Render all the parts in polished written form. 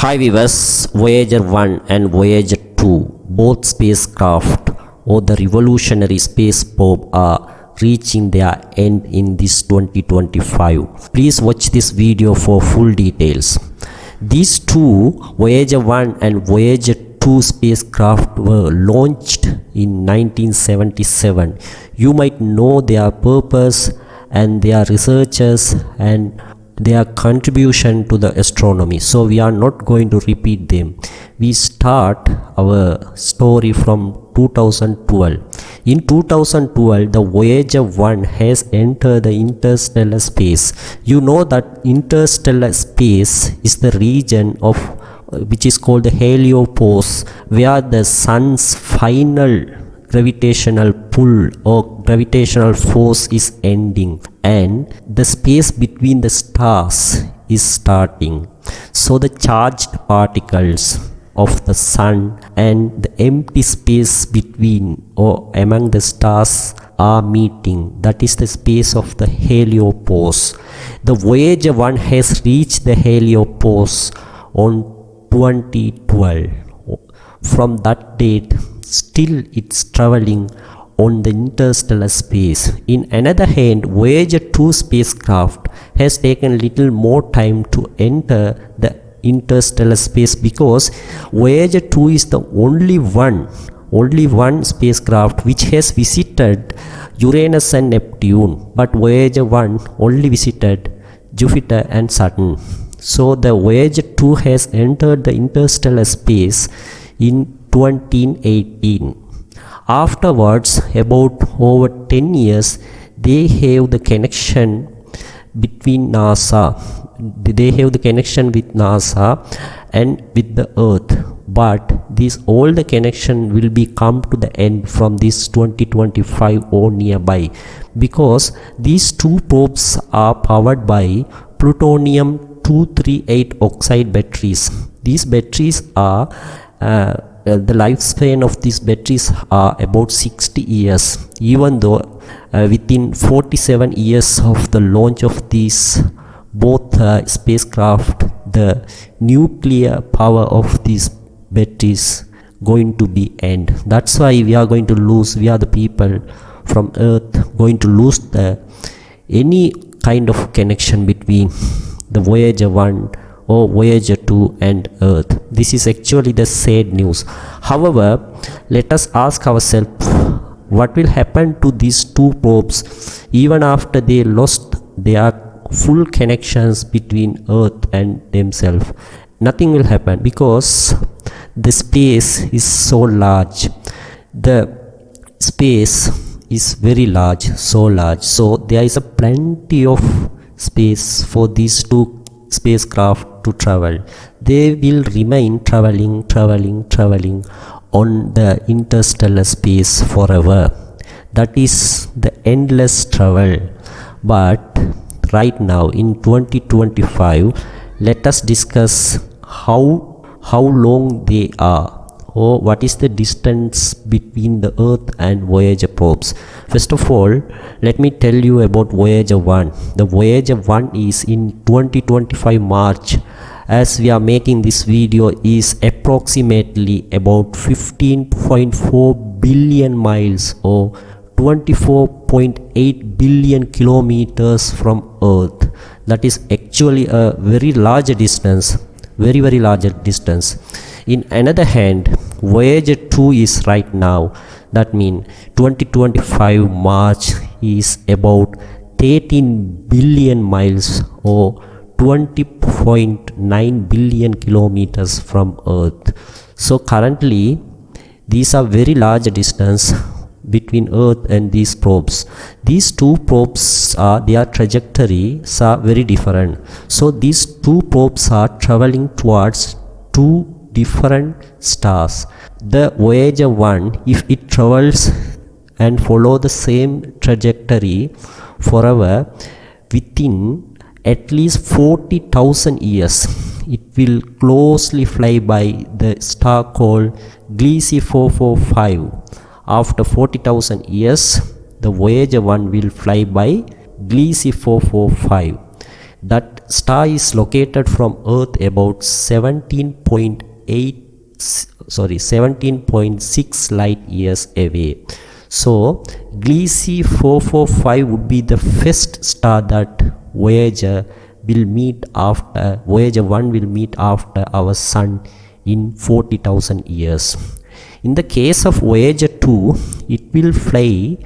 Hi viewers, Voyager 1 and Voyager 2, both spacecraft or the revolutionary space probe are reaching their end in this 2025. Please watch this video for full details. These two, Voyager 1 and Voyager 2 spacecraft were launched in 1977. You might know their purpose and their researchers and their contribution to the astronomy, so we are not going to repeat them. We start our story from 2012. In 2012, the Voyager 1 has entered the interstellar space. You know that interstellar space is the region of which is called the heliopause, where the sun's final gravitational pull or gravitational force is ending and the space between the stars is starting. So the charged particles of the sun and the empty space between or among the stars are meeting. That is the space of the heliopause. The Voyager 1 has reached the heliopause on 2012. From that date, still it's traveling on the interstellar space. In another hand, Voyager 2 spacecraft has taken little more time to enter the interstellar space because Voyager 2 is the only one spacecraft which has visited Uranus and Neptune, but Voyager 1 only visited Jupiter and Saturn. So the Voyager 2 has entered the interstellar space in 2018. Afterwards, about over 10 years, they have the connection between NASA. They have the connection with NASA and with the Earth. But all the connection will be come to the end from this 2025 or nearby, because these two probes are powered by plutonium-238 oxide batteries. These batteries are the lifespan of these batteries are about 60 years, even though within 47 years of the launch of these both spacecraft, the nuclear power of these batteries going to be end. That's why we are going to lose, we are the people from Earth going to lose any kind of connection between the Voyager 1 or Voyager 2 and Earth. This is actually the sad news. However, let us ask ourselves, what will happen to these two probes even after they lost their full connections between Earth and themselves? Nothing will happen, because the space is so large. The space is very large, so large. So there is a plenty of space for these two spacecraft to travel. They will remain traveling on the interstellar space forever. That is the endless travel. But right now in 2025, let us discuss how long they are, or what is the distance between the Earth and Voyager probes. First of all, let me tell you about Voyager 1. The Voyager 1 is in 2025 March. As we are making this video, is approximately about 15.4 billion miles or 24.8 billion kilometers from Earth. That is actually a very large distance, very large distance. In another hand, Voyager 2 is right now, that means 2025 March, is about 13 billion miles or 20.9 billion kilometers from Earth. So currently, these are very large distance between Earth and these probes. These two probes their trajectories are very different. So these two probes are traveling towards two different stars. The Voyager 1, if it travels and follow the same trajectory forever, within at least 40,000 years, it will closely fly by the star called Gliese 445. After 40,000 years, the Voyager 1 will fly by Gliese 445. That star is located from Earth about 17.6 light years away. So Gliese 445 would be the first star that Voyager 1 will meet after our Sun in 40,000 years. In the case of Voyager 2, it will fly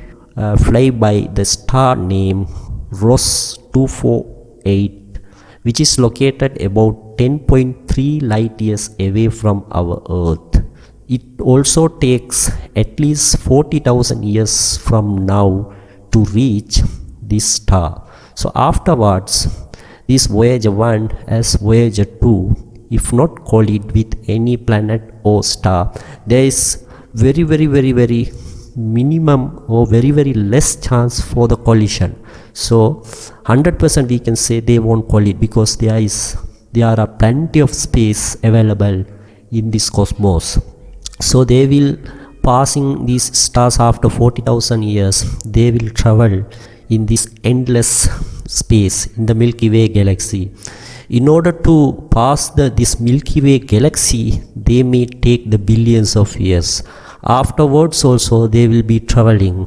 by the star named Ross 248, which is located about 10.3 light years away from our Earth. It also takes at least 40,000 years from now to reach this star. So afterwards, this Voyager 1 as Voyager 2, if not collide with any planet or star, there is very minimum or very less chance for the collision. So 100% we can say they won't collide, because there are plenty of space available in this cosmos. So they will passing these stars after 40,000 years. They will travel in this endless space in the Milky Way galaxy. In order to pass this Milky Way galaxy, they may take the billions of years. Afterwards also they will be traveling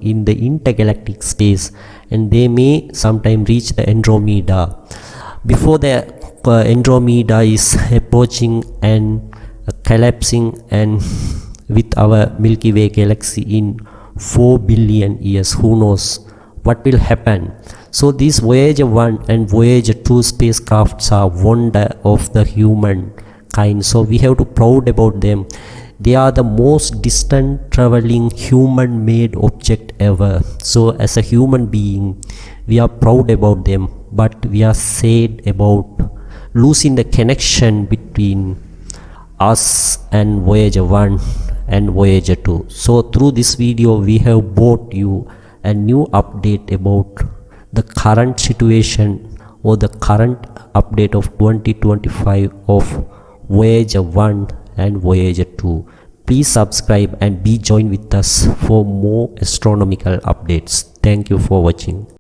in the intergalactic space, and they may sometime reach the Andromeda. Before the Andromeda is approaching and collapsing and with our Milky Way galaxy in 4 billion years, who knows what will happen. So these Voyager 1 and Voyager 2 spacecrafts are wonder of the humankind. So we have to proud about them. They are the most distant traveling human-made object ever. So as a human being, we are proud about them, but we are sad about losing the connection between us and Voyager 1 and Voyager 2. So through this video, we have brought you a new update about the current situation or the current update of 2025 of Voyager 1 and Voyager 2. Please subscribe and be joined with us for more astronomical updates. Thank you for watching.